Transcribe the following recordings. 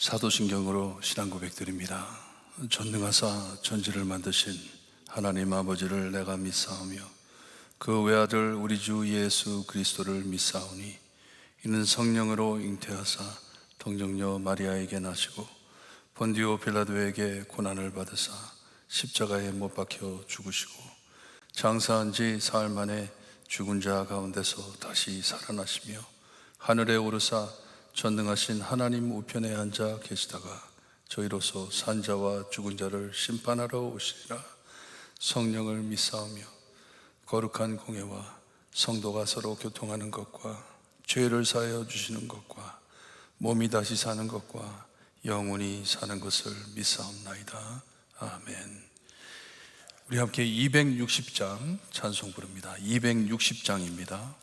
사도신경으로 신앙 고백드립니다. 전능하사 천지를 만드신 하나님 아버지를 내가 믿사오며 그 외아들 우리 주 예수 그리스도를 믿사오니 이는 성령으로 잉태하사 동정녀 마리아에게 나시고 본디오 빌라도에게 고난을 받으사 십자가에 못 박혀 죽으시고 장사한 지 사흘 만에 죽은 자 가운데서 다시 살아나시며 하늘에 오르사 전능하신 하나님 우편에 앉아 계시다가 저희로서 산 자와 죽은 자를 심판하러 오시리라. 성령을 믿사오며 거룩한 공예와 성도가 서로 교통하는 것과 죄를 사하여 주시는 것과 몸이 다시 사는 것과 영원히 사는 것을 믿사옵나이다. 아멘. 우리 함께 260장 찬송 부릅니다. 260장입니다.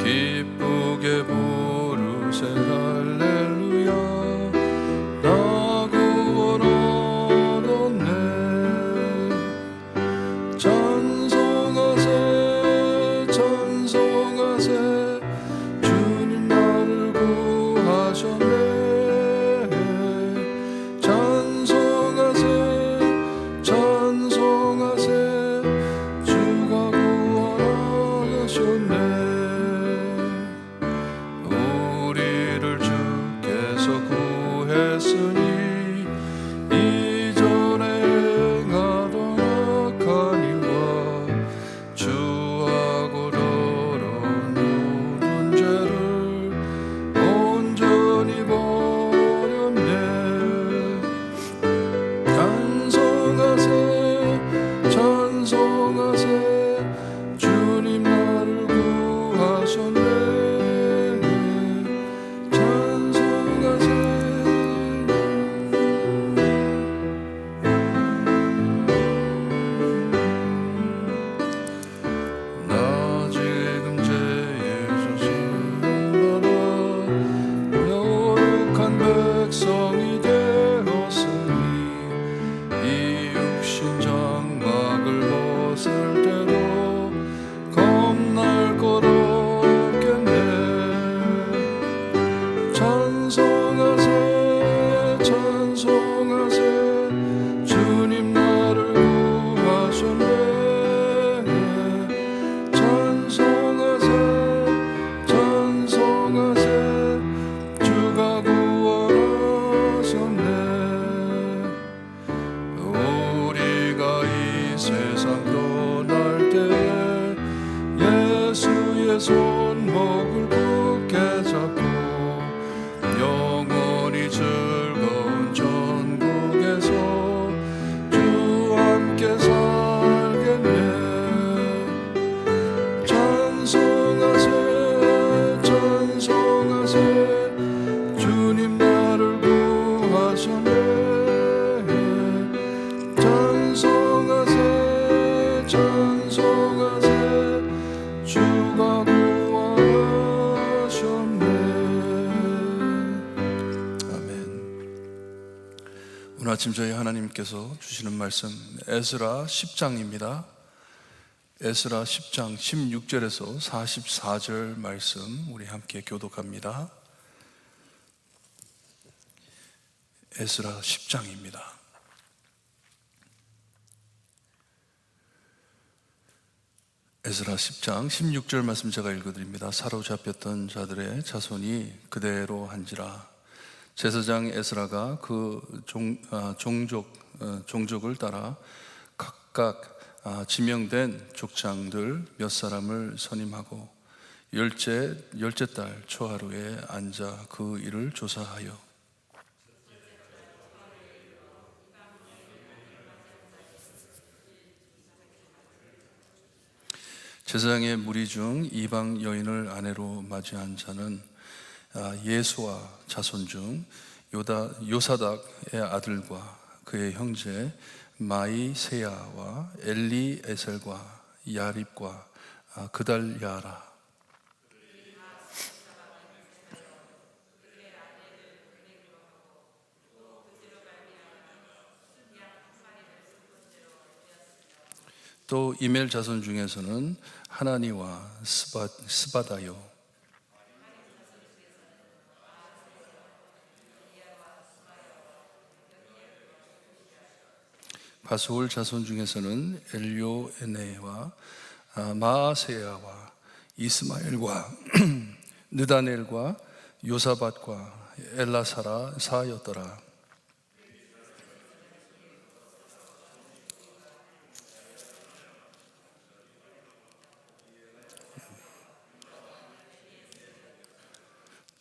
기쁘게 부르세 할렐루야. 나 구원 얻었네. 찬송하세 찬송하세 주님 나를 구하셨네. 찬송하세 찬송하세 주가 구원하셨네. 했으니 이전에 행하던 악한 일과 주하고 더러운 모든 죄를 온전히 버렸네. 찬송하세 찬송하세 주님 나를 구하셨네. 백성이 되었으니 이 육신 장막을 벗을 때도 겁날 것 없겠네. 찬송하세 찬송하세 주님 나를 구하셨네. 찬송하세 찬송하세 주가 우리가 이 세상 떠날 때에 예수의 손목을 굳게 잡고 영원히 즐거운 천국에서 주와 함께 살겠네. 찬송하세 찬송하세 주님 나를 구하셨네. 찬송하세 찬송하세 주가 구하셨네. 아멘. 오늘 아침 저희 하나님께서 주시는 말씀 에스라 10장입니다. 에스라 10장 16절에서 44절 말씀 우리 함께 교독합니다. 에스라 10장입니다. 에스라 10장 16절 말씀 제가 읽어드립니다. 사로잡혔던 자들의 자손이 그대로 한지라. 제사장 에스라가 그 종족을 따라 각각 지명된 족장들 몇 사람을 선임하고 열째 달 초하루에 앉아 그 일을 조사하여 제사장의 무리 중 이방 여인을 아내로 맞이한 자는 예수와 자손 중 요사닥의 아들과 그의 형제 마이세야와 엘리에셀과 야립과 그달야라. 또 이멜 자손 중에서는 하나니와 스바다요. 바수올 자손 중에서는 엘요에네와 마아세야와 이스마엘과 느다넬과 요사밧과 엘라사라 사였더라.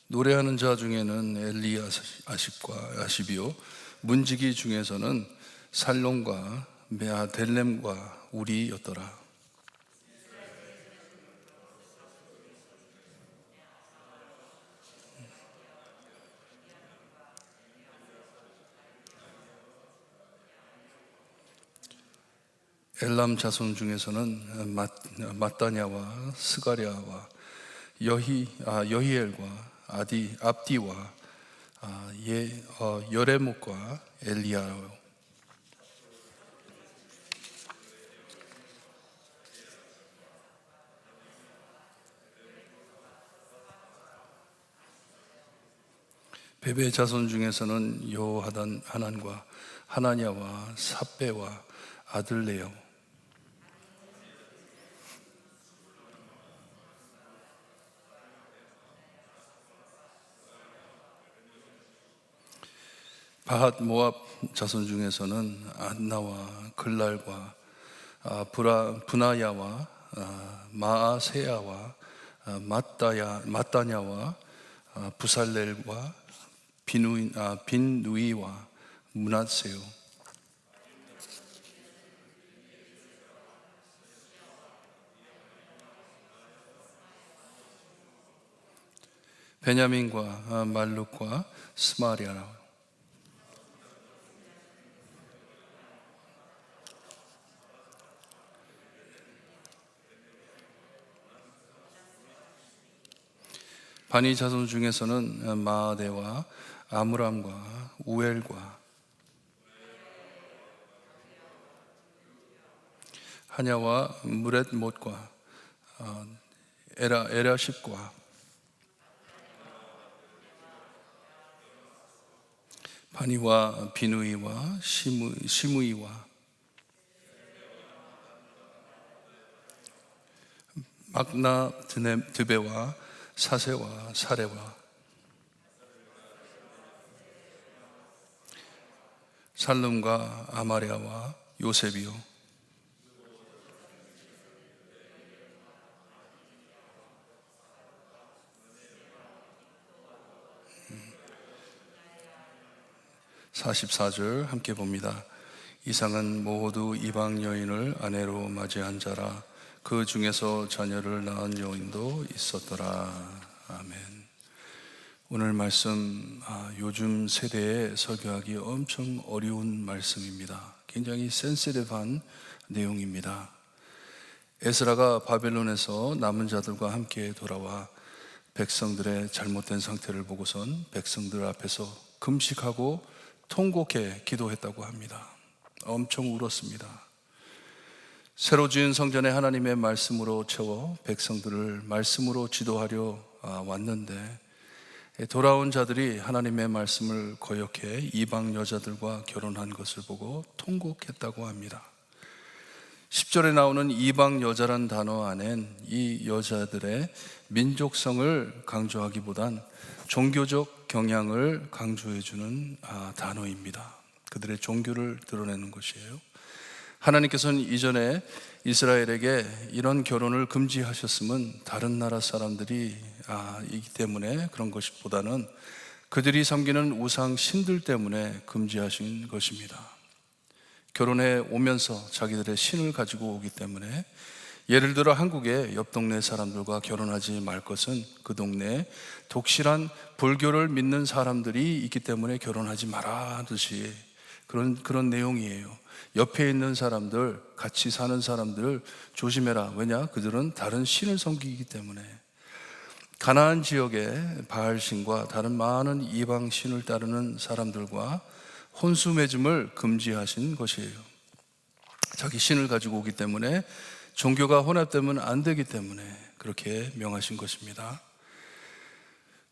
노래하는 자 중에는 엘리아십과 아십이요, 문지기 중에서는 살롬과 메아델렘과 우리였더라. 엘람 자손 중에서는 마따냐와 스가랴와 여히엘과 압디와 여레목과 엘리야요. 베베 자손 중에서는 하난과 하나냐와 삽베와 아들레요. 바핫 모압 자손 중에서는 안나와 글랄과 브나야와 마아세야와 마따냐와 부살렐과 빈누이와 문하세요. 베냐민과 말룩과 스마리아라. 바니 자손 중에서는 마아데와 아므람과 우엘과 하냐와 무렛못과 에라십과 바니와 비누이와 시므이와 막나 드베와 사세와 사레와 살룸과 아마리아와 요셉이요. (44절) 함께 봅니다. 이상은 모두 이방 여인을 아내로 맞이한 자라. 그 중에서 자녀를 낳은 여인도 있었더라. 아멘. 오늘 말씀 요즘 세대에 설교하기 엄청 어려운 말씀입니다. 굉장히 센시티브한 내용입니다. 에스라가 바벨론에서 남은 자들과 함께 돌아와 백성들의 잘못된 상태를 보고선 백성들 앞에서 금식하고 통곡해 기도했다고 합니다. 엄청 울었습니다. 새로 지은 성전에 하나님의 말씀으로 채워 백성들을 말씀으로 지도하려 왔는데 돌아온 자들이 하나님의 말씀을 거역해 이방 여자들과 결혼한 것을 보고 통곡했다고 합니다. 10절에 나오는 이방 여자란 단어 안엔 이 여자들의 민족성을 강조하기보단 종교적 경향을 강조해주는 단어입니다. 그들의 종교를 드러내는 것이에요. 하나님께서는 이전에 이스라엘에게 이런 결혼을 금지하셨음은 다른 나라 사람들이 이기 때문에 그런 것보다는 그들이 섬기는 우상 신들 때문에 금지하신 것입니다. 결혼해 오면서 자기들의 신을 가지고 오기 때문에, 예를 들어 한국의 옆 동네 사람들과 결혼하지 말 것은 그 동네에 독실한 불교를 믿는 사람들이 있기 때문에 결혼하지 마라 하듯이, 그런 내용이에요. 옆에 있는 사람들, 같이 사는 사람들 조심해라. 왜냐? 그들은 다른 신을 섬기기 때문에. 가나안 지역의 바알신과 다른 많은 이방 신을 따르는 사람들과 혼수 맺음을 금지하신 것이에요. 자기 신을 가지고 오기 때문에, 종교가 혼합되면 안 되기 때문에 그렇게 명하신 것입니다.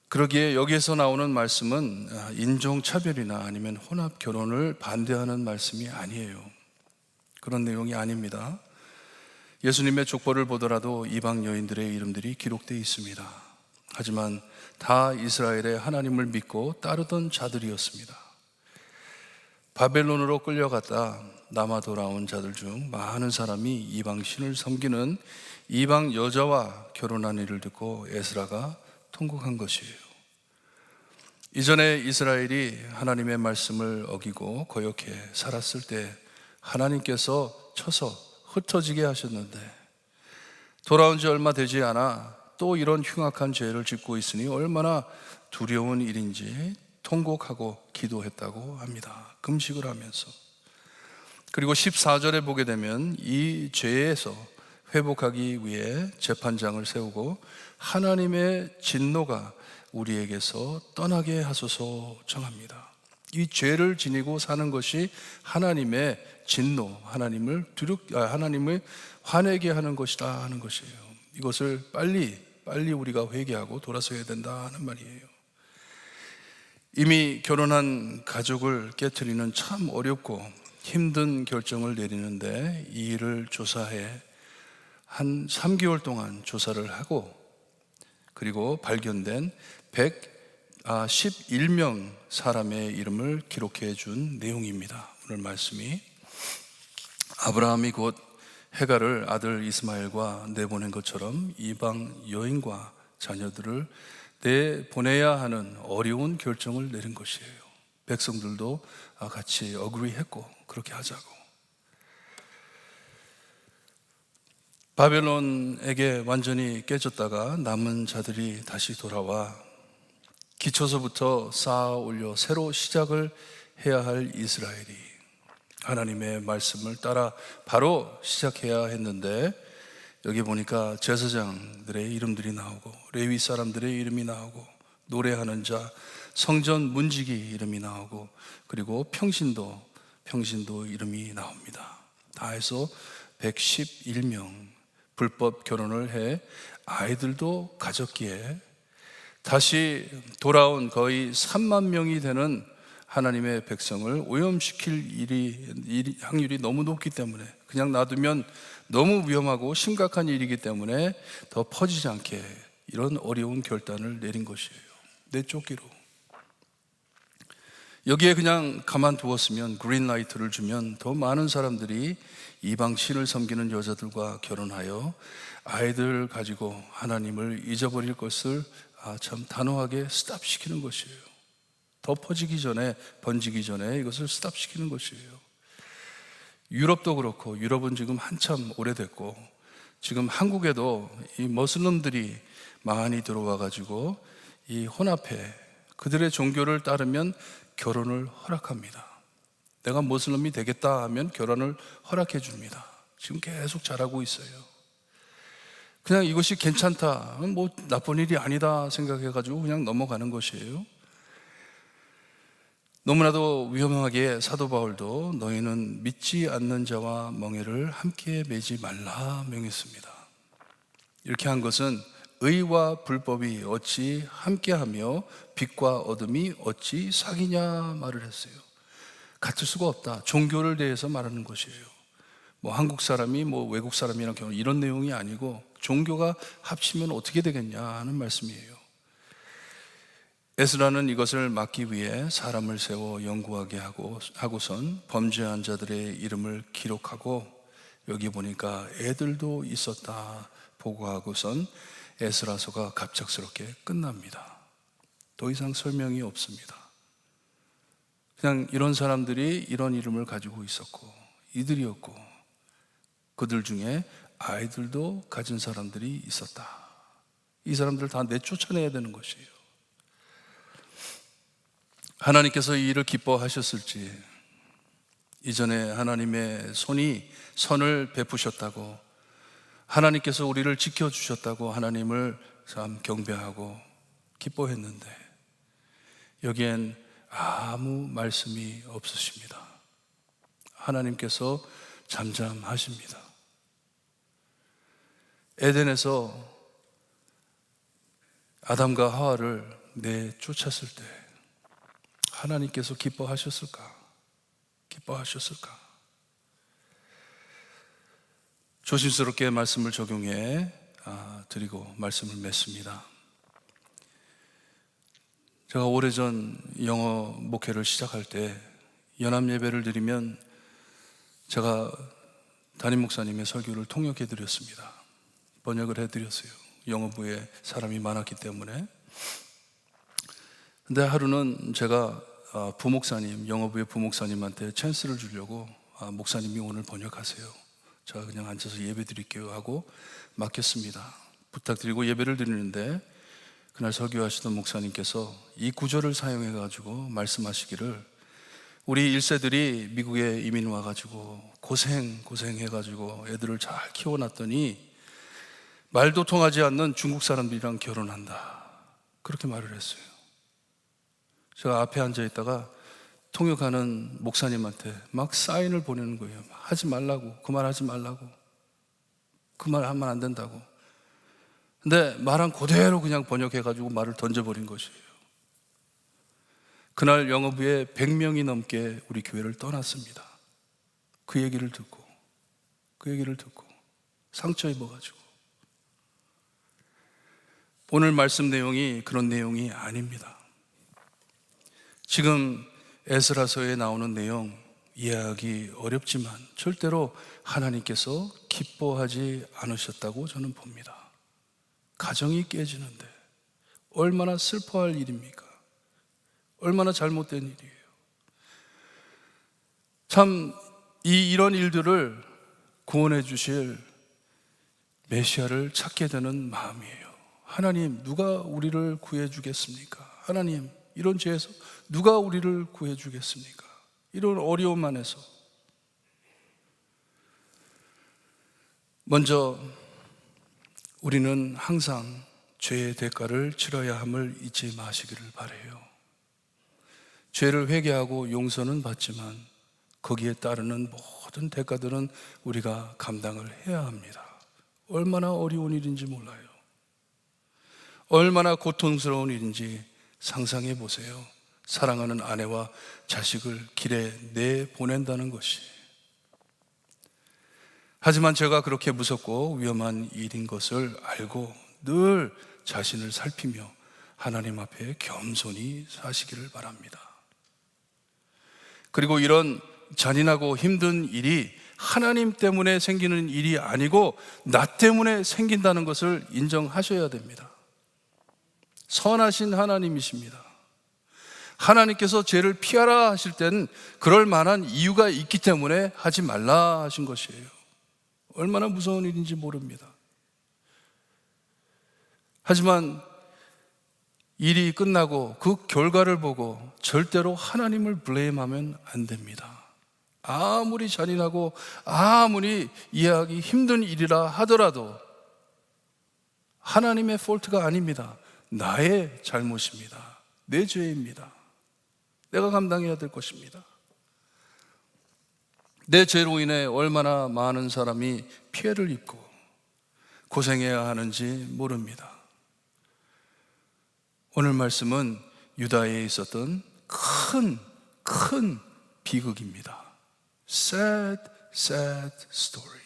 그러기에 여기에서 나오는 말씀은 인종차별이나 아니면 혼합 결혼을 반대하는 말씀이 아니에요. 그런 내용이 아닙니다. 예수님의 족보를 보더라도 이방 여인들의 이름들이 기록되어 있습니다. 하지만 다 이스라엘의 하나님을 믿고 따르던 자들이었습니다. 바벨론으로 끌려갔다 남아 돌아온 자들 중 많은 사람이 이방 신을 섬기는 이방 여자와 결혼한 일을 듣고 에스라가 통곡한 것이에요. 이전에 이스라엘이 하나님의 말씀을 어기고 거역해 살았을 때 하나님께서 쳐서 흩어지게 하셨는데, 돌아온 지 얼마 되지 않아 또 이런 흉악한 죄를 짓고 있으니 얼마나 두려운 일인지 통곡하고 기도했다고 합니다. 금식을 하면서. 그리고 14절에 보게 되면 이 죄에서 회복하기 위해 재판장을 세우고 하나님의 진노가 우리에게서 떠나게 하소서 청합니다. 이 죄를 지니고 사는 것이 하나님의 진노, 하나님을 화내게 하는 것이다 하는 것이에요. 이것을 빨리 우리가 회개하고 돌아서야 된다는 말이에요. 이미 결혼한 가족을 깨트리는 참 어렵고 힘든 결정을 내리는데, 이 일을 조사해 한 3개월 동안 조사를 하고, 그리고 발견된 111명 사람의 이름을 기록해 준 내용입니다. 오늘 말씀이 아브라함이 곧 헤가를 아들 이스마엘과 내보낸 것처럼 이방 여인과 자녀들을 내보내야 하는 어려운 결정을 내린 것이에요. 백성들도 같이 어그리했고 그렇게 하자고. 바벨론에게 완전히 깨졌다가 남은 자들이 다시 돌아와 기초서부터 쌓아 올려 새로 시작을 해야 할 이스라엘이 하나님의 말씀을 따라 바로 시작해야 했는데, 여기 보니까 제사장들의 이름들이 나오고 레위 사람들의 이름이 나오고 노래하는 자, 성전 문지기 이름이 나오고, 그리고 평신도 이름이 나옵니다. 다 해서 111명 불법 결혼을 해 아이들도 가졌기에 다시 돌아온 거의 3만 명이 되는 하나님의 백성을 오염시킬 확률이 너무 높기 때문에, 그냥 놔두면 너무 위험하고 심각한 일이기 때문에 더 퍼지지 않게 이런 어려운 결단을 내린 것이에요. 내쫓기로. 여기에 그냥 가만두었으면, 그린라이트를 주면 더 많은 사람들이 이방 신을 섬기는 여자들과 결혼하여 아이들 가지고 하나님을 잊어버릴 것을 참 단호하게 스탑시키는 것이에요. 더 번지기 전에 이것을 스탑시키는 것이에요. 유럽도 그렇고, 유럽은 지금 한참 오래됐고, 지금 한국에도 이 머슬럼들이 많이 들어와 가지고 이 혼합해 그들의 종교를 따르면 결혼을 허락합니다. 내가 모슬림이 되겠다 하면 결혼을 허락해 줍니다. 지금 계속 잘하고 있어요. 그냥 이것이 괜찮다, 뭐 나쁜 일이 아니다 생각해 가지고 그냥 넘어가는 것이에요. 너무나도 위험하게 사도 바울도 너희는 믿지 않는 자와 멍에를 함께 매지 말라 명했습니다. 이렇게 한 것은 의와 불법이 어찌 함께하며 빛과 어둠이 어찌 사귀냐 말을 했어요. 같을 수가 없다. 종교를 대해서 말하는 것이에요. 뭐 한국 사람이 뭐 외국 사람이랑 결혼, 이런 내용이 아니고 종교가 합치면 어떻게 되겠냐 하는 말씀이에요. 에스라는 이것을 막기 위해 사람을 세워 연구하게 하고선 범죄한 자들의 이름을 기록하고, 여기 보니까 애들도 있었다 보고하고선 에스라서가 갑작스럽게 끝납니다. 더 이상 설명이 없습니다. 그냥 이런 사람들이 이런 이름을 가지고 있었고 이들이었고, 그들 중에 아이들도 가진 사람들이 있었다. 이 사람들을 다 내쫓아내야 되는 것이에요. 하나님께서 이 일을 기뻐하셨을지, 이전에 하나님의 선을 베푸셨다고, 하나님께서 우리를 지켜주셨다고 하나님을 참 경배하고 기뻐했는데 여기엔 아무 말씀이 없으십니다. 하나님께서 잠잠하십니다. 에덴에서 아담과 하와를 내쫓았을 때 하나님께서 기뻐하셨을까? 조심스럽게 말씀을 적용해 드리고 말씀을 맺습니다. 제가 오래전 영어 목회를 시작할 때 연합 예배를 드리면 제가 담임 목사님의 설교를 통역해 드렸습니다. 번역을 해드렸어요. 영어부에 사람이 많았기 때문에. 근데 하루는 제가 영어부의 부목사님한테 찬스를 주려고 목사님이 오늘 번역하세요. 제가 그냥 앉아서 예배 드릴게요 하고 맡겼습니다. 부탁드리고 예배를 드리는데 그날 설교하시던 목사님께서 이 구절을 사용해 가지고 말씀하시기를, 우리 1세들이 미국에 이민 와가지고 고생해 가지고 애들을 잘 키워놨더니 말도 통하지 않는 중국 사람들이랑 결혼한다, 그렇게 말을 했어요. 제가 앞에 앉아 있다가 통역하는 목사님한테 막 사인을 보내는 거예요. 하지 말라고, 그 말 하지 말라고, 그 말 하면 안 된다고. 근데 말한 그대로 그냥 번역해가지고 말을 던져버린 것이에요. 그날 영어부에 100명이 넘게 우리 교회를 떠났습니다. 그 얘기를 듣고 상처 입어가지고. 오늘 말씀 내용이 그런 내용이 아닙니다. 지금 에스라서에 나오는 내용 이해하기 어렵지만 절대로 하나님께서 기뻐하지 않으셨다고 저는 봅니다. 가정이 깨지는데 얼마나 슬퍼할 일입니까? 얼마나 잘못된 일이에요. 참 이런 일들을 구원해 주실 메시아를 찾게 되는 마음이에요. 하나님, 누가 우리를 구해 주겠습니까? 하나님, 이런 죄에서 누가 우리를 구해 주겠습니까? 이런 어려움 안에서 먼저 우리는 항상 죄의 대가를 치러야 함을 잊지 마시기를 바라요. 죄를 회개하고 용서는 받지만 거기에 따르는 모든 대가들은 우리가 감당을 해야 합니다. 얼마나 어려운 일인지 몰라요. 얼마나 고통스러운 일인지 상상해 보세요. 사랑하는 아내와 자식을 길에 내보낸다는 것이. 하지만 제가 그렇게 무섭고 위험한 일인 것을 알고 늘 자신을 살피며 하나님 앞에 겸손히 사시기를 바랍니다. 그리고 이런 잔인하고 힘든 일이 하나님 때문에 생기는 일이 아니고 나 때문에 생긴다는 것을 인정하셔야 됩니다. 선하신 하나님이십니다. 하나님께서 죄를 피하라 하실 때는 그럴 만한 이유가 있기 때문에 하지 말라 하신 것이에요. 얼마나 무서운 일인지 모릅니다. 하지만 일이 끝나고 그 결과를 보고 절대로 하나님을 블레임하면 안 됩니다. 아무리 잔인하고 아무리 이해하기 힘든 일이라 하더라도 하나님의 폴트가 아닙니다. 나의 잘못입니다. 내 죄입니다. 내가 감당해야 될 것입니다. 내 죄로 인해 얼마나 많은 사람이 피해를 입고 고생해야 하는지 모릅니다. 오늘 말씀은 유다에 있었던 큰 비극입니다. Sad story.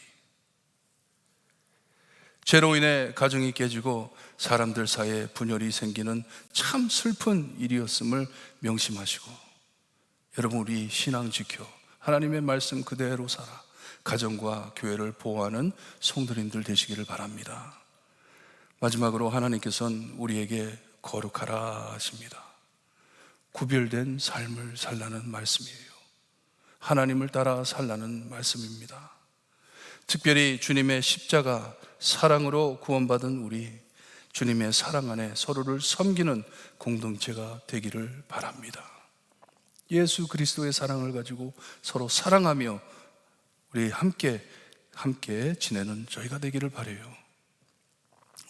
죄로 인해 가정이 깨지고 사람들 사이에 분열이 생기는 참 슬픈 일이었음을 명심하시고, 여러분, 우리 신앙 지켜 하나님의 말씀 그대로 살아 가정과 교회를 보호하는 성도님들 되시기를 바랍니다. 마지막으로 하나님께서는 우리에게 거룩하라 하십니다. 구별된 삶을 살라는 말씀이에요. 하나님을 따라 살라는 말씀입니다. 특별히 주님의 십자가 사랑으로 구원받은 우리, 주님의 사랑 안에 서로를 섬기는 공동체가 되기를 바랍니다. 예수 그리스도의 사랑을 가지고 서로 사랑하며 우리 함께 지내는 저희가 되기를 바라요.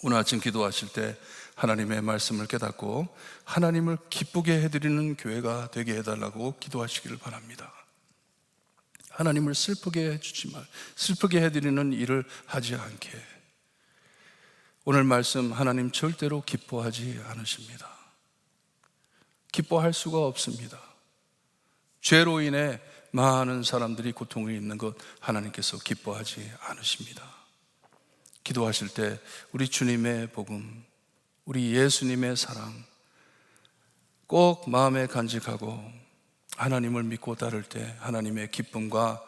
오늘 아침 기도하실 때 하나님의 말씀을 깨닫고 하나님을 기쁘게 해드리는 교회가 되게 해달라고 기도하시기를 바랍니다. 하나님을 슬프게 해드리는 일을 하지 않게. 오늘 말씀 하나님 절대로 기뻐하지 않으십니다. 기뻐할 수가 없습니다. 죄로 인해 많은 사람들이 고통을 입는 것 하나님께서 기뻐하지 않으십니다. 기도하실 때 우리 주님의 복음, 우리 예수님의 사랑 꼭 마음에 간직하고 하나님을 믿고 따를 때 하나님의 기쁨과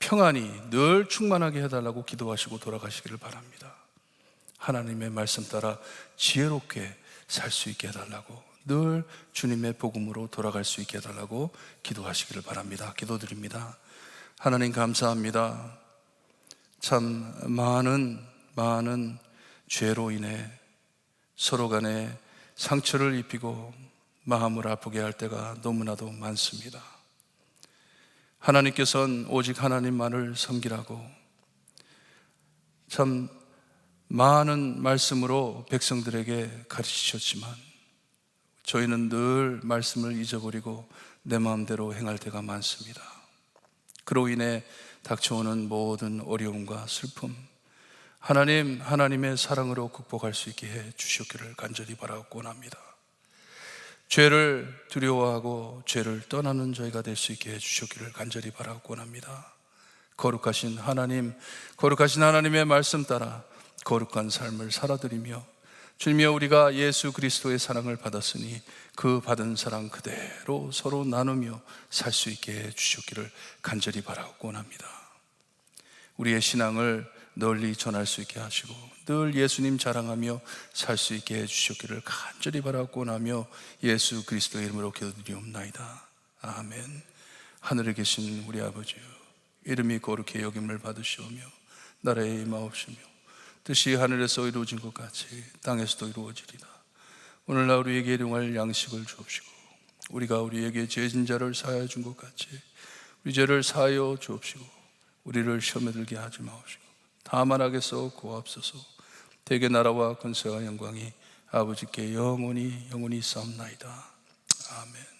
평안이 늘 충만하게 해달라고 기도하시고 돌아가시기를 바랍니다. 하나님의 말씀 따라 지혜롭게 살 수 있게 해달라고, 늘 주님의 복음으로 돌아갈 수 있게 해달라고 기도하시기를 바랍니다. 기도드립니다. 하나님 감사합니다. 참 많은 죄로 인해 서로 간에 상처를 입히고 마음을 아프게 할 때가 너무나도 많습니다. 하나님께서는 오직 하나님만을 섬기라고 참 많은 말씀으로 백성들에게 가르치셨지만 저희는 늘 말씀을 잊어버리고 내 마음대로 행할 때가 많습니다. 그로 인해 닥쳐오는 모든 어려움과 슬픔, 하나님의 사랑으로 극복할 수 있게 해 주시기를 간절히 바라고 원합니다. 죄를 두려워하고 죄를 떠나는 저희가 될 수 있게 해 주시기를 간절히 바라고 원합니다. 거룩하신 하나님의 말씀 따라 거룩한 삶을 살아드리며 주님이여, 우리가 예수 그리스도의 사랑을 받았으니 그 받은 사랑 그대로 서로 나누며 살 수 있게 해 주시기를 간절히 바라고 원합니다. 우리의 신앙을 널리 전할 수 있게 하시고 늘 예수님 자랑하며 살 수 있게 해주셨기를 간절히 바라고 원하며 예수 그리스도의 이름으로 기도드리옵나이다. 아멘. 하늘에 계신 우리 아버지여, 이름이 거룩히 여김을 받으시오며 나라의 임하옵시며 뜻이 하늘에서 이루어진 것 같이 땅에서도 이루어지리다. 오늘날 우리에게 일용할 양식을 주옵시고 우리가 우리에게 죄진 자를 사하여 준 것 같이 우리 죄를 사하여 주옵시고 우리를 시험에 들게 하지 마옵시고 다만 악에서 구하옵소서. 대개 나라와 권세와 영광이 아버지께 영원히 있사옵나이다. 아멘.